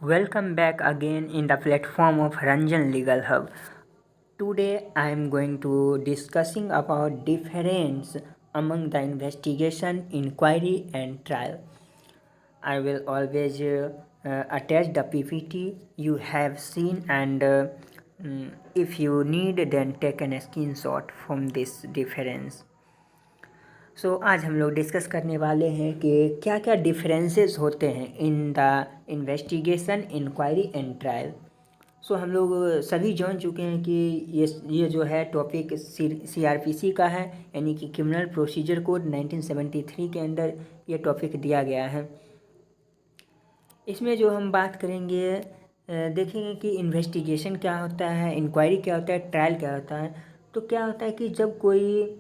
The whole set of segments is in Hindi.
Welcome back again in the platform of Ranjan Legal Hub. Today I am going to discussing about difference among the investigation, inquiry and trial. I will always attach the PPT you have seen and if you need then take an screenshot from this difference. आज हम लोग डिस्कस करने वाले हैं कि क्या क्या डिफरेंसेस होते हैं in the investigation, inquiry and trial. हम लोग सभी जान चुके हैं कि ये जो है टॉपिक CRPC का है, यानी कि क्रिमिनल प्रोसीजर कोड 1973 के अंदर ये टॉपिक दिया गया है। इसमें जो हम बात करेंगे देखेंगे कि इन्वेस्टिगेशन क्या होता है, इंक्वायरी क्या होता है, ट्रायल क्या होता है। तो क्या होता है कि जब कोई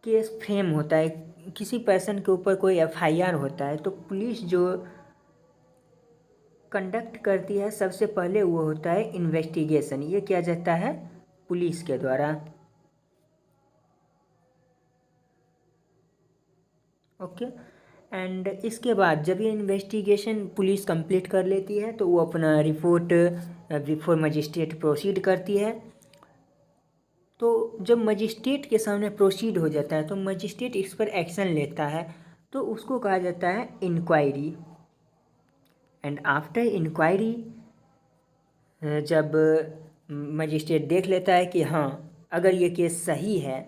केस फ्रेम होता है, किसी पर्सन के ऊपर कोई FIR होता है, तो पुलिस जो कंडक्ट करती है सबसे पहले वो होता है इन्वेस्टिगेशन। ये किया जाता है पुलिस के द्वारा। ओके, एंड इसके बाद जब ये इन्वेस्टिगेशन पुलिस कंप्लीट कर लेती है तो वो अपना रिपोर्ट बिफोर मजिस्ट्रेट प्रोसीड करती है। तो जब मजिस्ट्रेट के सामने प्रोसीड हो जाता है तो मजिस्ट्रेट इस पर एक्शन लेता है, तो उसको कहा जाता है इंक्वायरी। एंड आफ्टर इंक्वायरी जब मजिस्ट्रेट देख लेता है कि हाँ अगर ये केस सही है,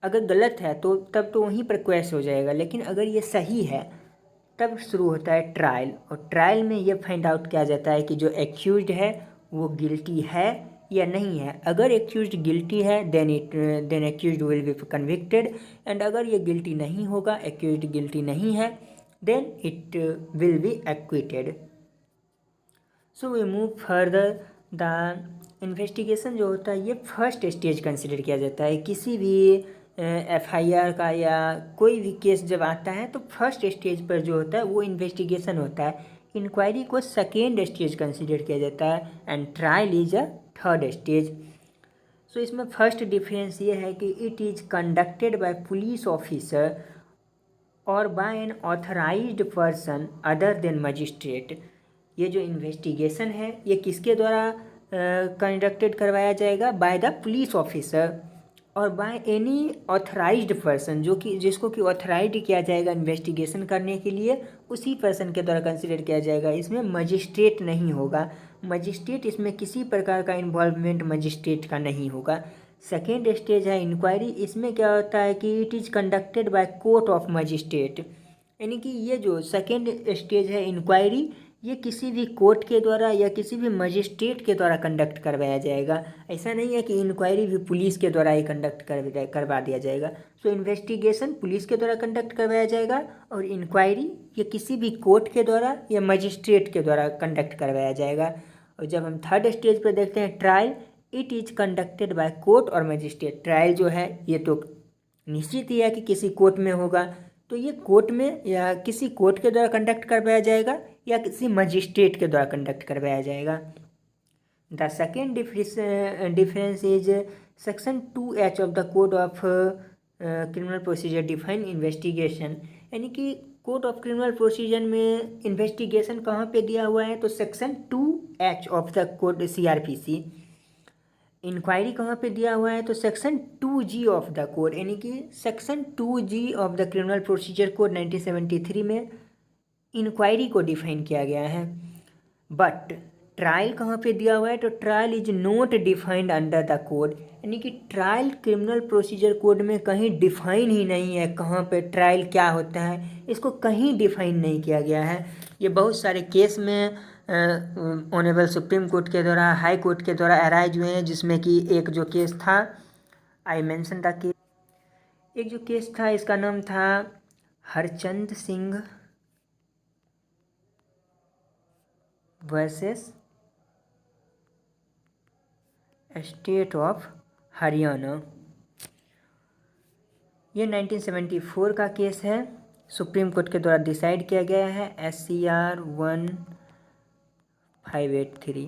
अगर गलत है तो तब तो वहीं पर क्वेश हो जाएगा, लेकिन अगर ये सही है तब शुरू होता है ट्रायल। और ट्रायल में ये फाइंड आउट किया जाता है कि जो एक्यूज्ड है वो गिल्टी है या नहीं है। अगर एक्यूज्ड गिल्टी है then accused will be convicted, and अगर ये गिल्टी नहीं होगा, एक्यूज्ड गिल्टी नहीं है, then it will be acquitted. So we move further. The investigation जो होता है ये फर्स्ट स्टेज कंसिडर किया जाता है। किसी भी FIR का या कोई भी केस जब आता है तो फर्स्ट स्टेज पर जो होता है वो इन्वेस्टिगेशन होता है। इंक्वायरी को सेकेंड स्टेज कंसिडर किया जाता है and trial is a third stage. इसमें फर्स्ट डिफरेंस ये है कि it is conducted by police officer और by an authorised person other than magistrate. ये जो इन्वेस्टिगेशन है ये किसके द्वारा कंडक्टेड करवाया जाएगा? बाय द पुलिस ऑफिसर और बाय एनी ऑथराइज्ड पर्सन, जो कि जिसको कि ऑथराइज किया जाएगा इन्वेस्टिगेशन करने के लिए, उसी पर्सन के द्वारा कंसिडर किया जाएगा। इसमें मजिस्ट्रेट नहीं होगा। मजिस्ट्रेट इसमें किसी प्रकार का इन्वॉल्वमेंट मजिस्ट्रेट का नहीं होगा। सेकेंड स्टेज है इंक्वायरी। इसमें क्या होता है कि it is conducted by court of magistrate, यानी कि ये जो सेकेंड स्टेज है इंक्वायरी, ये किसी भी कोर्ट के द्वारा या किसी भी मजिस्ट्रेट के द्वारा कंडक्ट करवाया जाएगा। ऐसा नहीं है कि इंक्वायरी भी पुलिस के द्वारा ही कंडक्ट करवा दिया जाएगा। इन्वेस्टिगेशन पुलिस के द्वारा कंडक्ट करवाया जाएगा और इंक्वायरी ये किसी भी कोर्ट के द्वारा या मजिस्ट्रेट के द्वारा कंडक्ट करवाया जाएगा। और जब हम थर्ड स्टेज पर देखते हैं trial, it is conducted by court और मजिस्ट्रेट। ट्रायल जो है ये तो निश्चित ही है कि किसी कोर्ट में होगा, तो ये कोर्ट में या किसी कोर्ट के द्वारा कंडक्ट करवाया जाएगा या किसी मजिस्ट्रेट के द्वारा कंडक्ट करवाया जाएगा। The second difference is section 2H of the code of criminal procedure define investigation, यानी कि कोड ऑफ क्रिमिनल प्रोसीजर में इन्वेस्टिगेशन कहाँ पे दिया हुआ है? तो section 2H of the code CRPC। Inquiry कहाँ पे दिया हुआ है? तो section 2G of the code, यानी कि section 2G of the criminal procedure code 1973 में इंक्वायरी को डिफाइन किया गया है। बट ट्रायल कहाँ पे दिया हुआ है? तो trial is not defined under the code, यानी कि ट्रायल क्रिमिनल प्रोसीजर कोड में कहीं डिफाइन ही नहीं है। कहाँ पे ट्रायल क्या होता है इसको कहीं डिफाइन नहीं किया गया है। ये बहुत सारे केस में ऑनरेबल सुप्रीम कोर्ट के द्वारा, हाई कोर्ट के द्वारा अराइज हुए हैं, जिसमें कि एक जो केस था, आई मेंशन द केस, एक जो केस था इसका नाम था Harchand Singh versus state of Haryana. ये 1974 का केस है, सुप्रीम कोर्ट के द्वारा डिसाइड किया गया है, SCR 1583।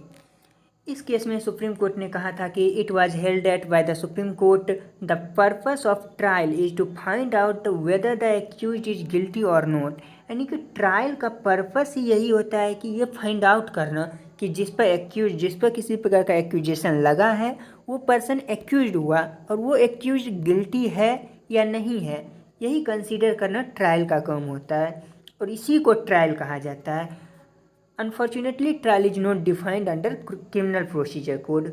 इस केस में सुप्रीम कोर्ट ने कहा था कि it was held at by the Supreme Court the purpose of trial is to find out whether the accused is guilty और नॉट, यानी कि ट्रायल का पर्पस ही यही होता है कि ये फाइंड आउट करना कि जिस पर किसी प्रकार का एक्यूजेशन लगा है वो पर्सन एक्यूज्ड हुआ और वो एक्यूज्ड गिल्टी है या नहीं है, यही कंसीडर करना ट्रायल का काम होता है और इसी को ट्रायल कहा जाता है। Unfortunately trial is not defined under criminal procedure code.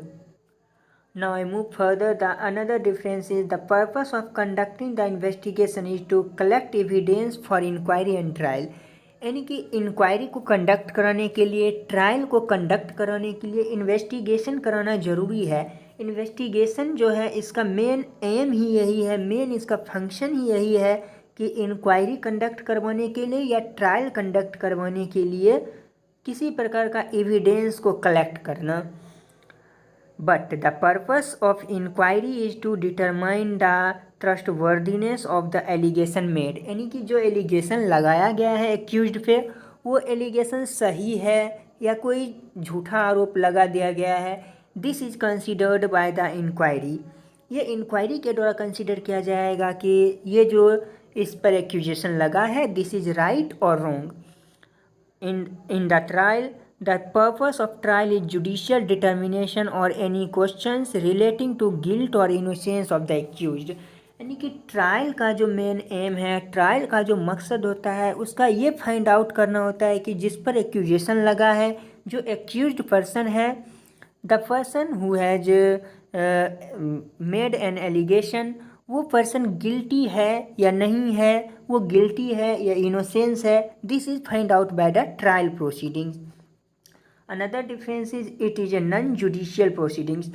Now I move further. The another difference is the purpose of conducting the investigation is to collect evidence for inquiry and trial. यानी कि इंक्वायरी को कंडक्ट कराने के लिए, ट्रायल को कंडक्ट कराने के लिए इन्वेस्टिगेशन कराना ज़रूरी है। इन्वेस्टिगेशन जो है इसका मेन एम ही यही है, मेन इसका फंक्शन ही यही है कि इंक्वायरी कंडक्ट करवाने के लिए या ट्रायल कंडक्ट करवाने के लिए किसी प्रकार का एविडेंस को कलेक्ट करना। But the purpose of inquiry is to determine the trustworthiness of the allegation made. यानी कि जो एलिगेशन लगाया गया है एक्यूज्ड पे वो एलिगेशन सही है या कोई झूठा आरोप लगा दिया गया है। This is considered by the inquiry. ये इंक्वायरी के द्वारा कंसिडर किया जाएगा कि ये जो इस पर एक्यूजेशन लगा है दिस इज राइट और wrong. In the trial The purpose of trial is judicial determination or any questions relating to guilt or innocence of the accused. यानी कि ट्रायल का जो मेन एम है, ट्रायल का जो मकसद होता है उसका ये फाइंड आउट करना होता है कि जिस पर एक्यूजेशन लगा है, जो एक्यूज्ड पर्सन है, the person who has made an allegation, वो पर्सन गिल्टी है या नहीं है, वो गिल्टी है या इनोसेंस है। This is find out by the trial proceedings. Another difference is it is a non judicial proceedings.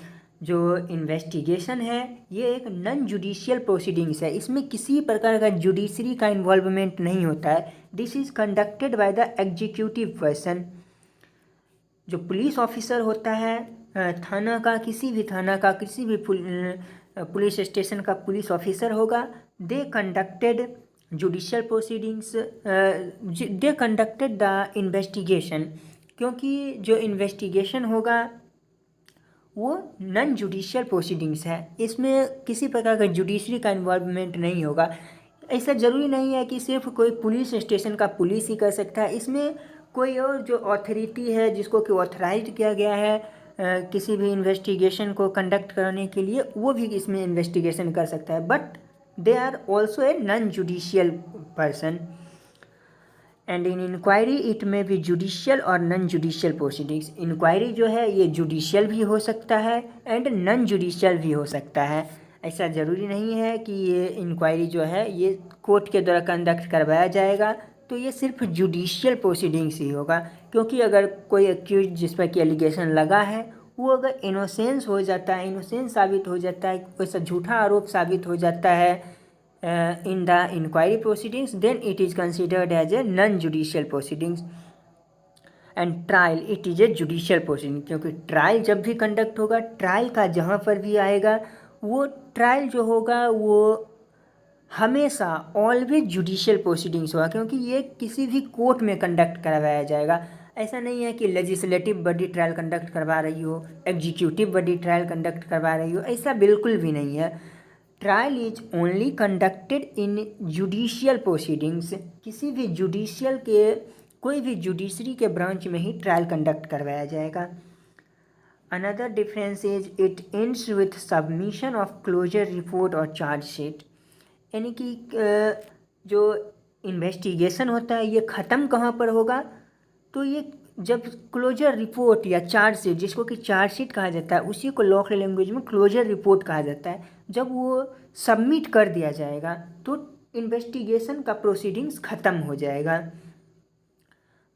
जो इन्वेस्टिगेशन है ये एक नॉन जुडिशियल प्रोसीडिंग्स है, इसमें किसी प्रकार का जुडिशरी का इन्वॉल्वमेंट नहीं होता है। This is conducted by the executive person. जो पुलिस ऑफिसर होता है थाना का, किसी भी पुलिस स्टेशन का पुलिस ऑफिसर होगा, they conducted judicial proceedings, they conducted the investigation, क्योंकि जो इन्वेस्टिगेशन होगा वो नॉन जुडिशियल प्रोसीडिंग्स है, इसमें किसी प्रकार का जुडिशरी का इन्वॉल्वमेंट नहीं होगा। ऐसा ज़रूरी नहीं है कि सिर्फ कोई पुलिस स्टेशन का पुलिस ही कर सकता है, इसमें कोई और जो अथॉरिटी है जिसको कि ऑथराइज किया गया है किसी भी इन्वेस्टिगेशन को कंडक्ट कराने के लिए, वो भी इसमें इन्वेस्टिगेशन कर सकता है, but they are also a non judicial person. And in inquiry it में भी जुडिशियल और नॉन जुडिशियल प्रोसीडिंग्स। इंक्वायरी जो है ये जुडिशियल भी हो सकता है एंड नॉन जुडिशियल भी हो सकता है। ऐसा ज़रूरी नहीं है कि ये इंक्वायरी जो है ये कोर्ट के द्वारा कंडक्ट करवाया जाएगा, तो ये सिर्फ जुडिशियल प्रोसीडिंग्स ही होगा, क्योंकि अगर कोई एक्यूज जिस पर कि एलिगेशन लगा है वो अगर इनोसेंस हो जाता है, इनोसेंस साबित हो जाता है, कोई सा झूठा आरोप साबित हो जाता है in the inquiry proceedings, then it is considered as a non-judicial proceedings and trial it is a judicial proceeding। क्योंकि ट्रायल जब भी कंडक्ट होगा, ट्रायल का जहाँ पर भी आएगा वो ट्रायल जो होगा वो हमेशा ऑलवेज जुडिशियल प्रोसीडिंग्स होगा, क्योंकि ये किसी भी कोर्ट में कंडक्ट करवाया जाएगा। ऐसा नहीं है कि लेजिस्लेटिव बॉडी ट्रायल कंडक्ट करवा रही हो, एग्जीक्यूटिव बॉडी ट्रायल कंडक्ट करवा रही हो, ऐसा बिल्कुल भी नहीं है। Trial is only conducted in judicial proceedings. किसी भी जुडिशियल के, कोई भी जुडिशरी के ब्रांच में ही ट्रायल कंडक्ट करवाया जाएगा। Another difference is it ends with submission of closure report और चार्जशीट। यानी कि जो इन्वेस्टिगेशन होता है ये ख़त्म कहाँ पर होगा, तो ये जब क्लोजर रिपोर्ट या चार्जशीट, जिसको कि चार्जशीट कहा जाता है, उसी को लोकल लैंग्वेज में क्लोजर रिपोर्ट कहा जाता है, जब वो सबमिट कर दिया जाएगा तो इन्वेस्टिगेशन का प्रोसीडिंग्स ख़त्म हो जाएगा।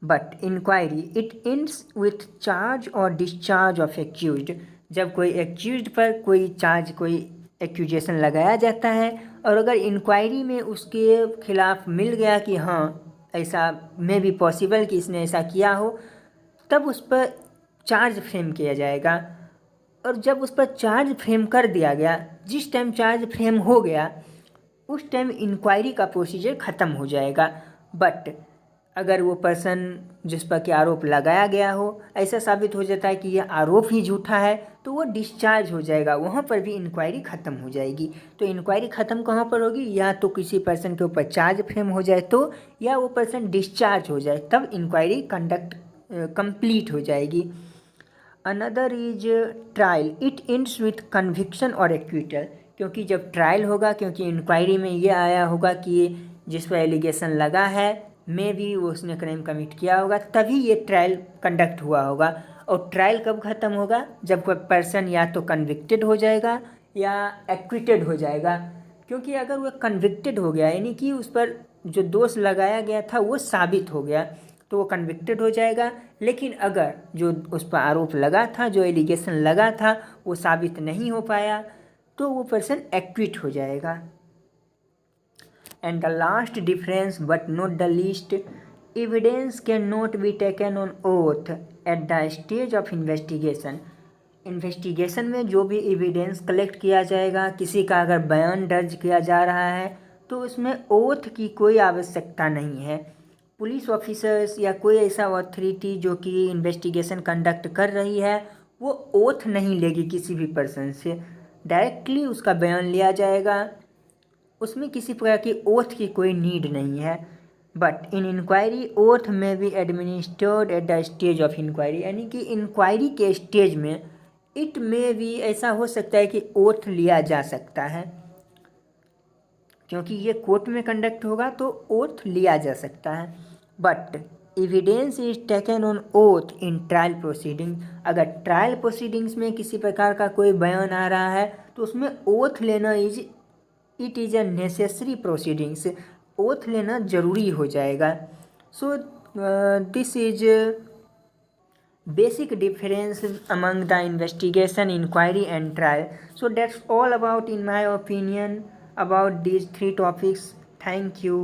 But inquiry it ends with charge और डिस्चार्ज ऑफ एक्यूज्ड। जब कोई एक्यूज्ड पर कोई चार्ज, कोई एक्यूजेशन लगाया जाता है और अगर इंक्वायरी में उसके खिलाफ मिल गया कि हाँ ऐसा में भी पॉसिबल कि इसने ऐसा किया हो, तब उस पर चार्ज फ्रेम किया जाएगा। और जब उस पर चार्ज फ्रेम कर दिया गया, जिस टाइम चार्ज फ्रेम हो गया उस टाइम इंक्वायरी का प्रोसीजर ख़त्म हो जाएगा। बट अगर वो पर्सन जिस पर कि आरोप लगाया गया हो ऐसा साबित हो जाता है कि यह आरोप ही झूठा है, तो वो डिस्चार्ज हो जाएगा, वहाँ पर भी इंक्वायरी ख़त्म हो जाएगी। तो इंक्वायरी ख़त्म कहाँ पर होगी, या तो किसी पर्सन के ऊपर चार्ज फ्रेम हो जाए तो, या वो पर्सन डिस्चार्ज हो जाए तब इंक्वायरी कंडक्ट कंप्लीट हो जाएगी। Another is trial, it ends with conviction और एक्विटल। क्योंकि जब ट्रायल होगा, क्योंकि इंक्वायरी में ये आया होगा कि जिस पर एलिगेशन लगा है मे भी वो उसने क्राइम कमिट किया होगा, तभी ये ट्रायल कंडक्ट हुआ होगा। और ट्रायल कब ख़त्म होगा, जब कोई पर्सन या तो कन्विक्टेड हो जाएगा या एक्विटेड हो जाएगा। क्योंकि अगर वो कन्विक्टेड हो गया यानी कि उस पर जो दोष लगाया गया था वो साबित हो गया तो वो कन्विक्टेड हो जाएगा। लेकिन अगर जो उस पर आरोप लगा था, जो एलिगेशन लगा था, वो साबित नहीं हो पाया तो वो पर्सन एक्विट हो जाएगा। And the last difference but not the least, evidence cannot be taken on oath at the stage of investigation. Investigation में जो भी एविडेंस कलेक्ट किया जाएगा, किसी का अगर बयान दर्ज किया जा रहा है तो उसमें ओथ की कोई आवश्यकता नहीं है। पुलिस ऑफिसर्स या कोई ऐसा अथॉरिटी जो कि इन्वेस्टिगेशन कंडक्ट कर रही है वो ओथ नहीं लेगी किसी भी पर्सन से, डायरेक्टली उसका बयान लिया जाएगा, उसमें किसी प्रकार की ओथ की कोई नीड नहीं है। But in inquiry oath may be administered at the stage of inquiry, यानी कि इंक्वायरी के स्टेज में इट में भी ऐसा हो सकता है कि ओथ लिया जा सकता है, क्योंकि ये कोर्ट में कंडक्ट होगा तो ओथ लिया जा सकता है। But evidence is taken on oath in trial proceeding. अगर ट्रायल प्रोसीडिंग्स में किसी प्रकार का कोई बयान आ रहा है तो उसमें ओथ लेना it is a necessary proceedings, oath लेना ज़रूरी हो जाएगा। So this is basic difference among the investigation, inquiry and trial. So that's all about in my opinion about these three topics. Thank you.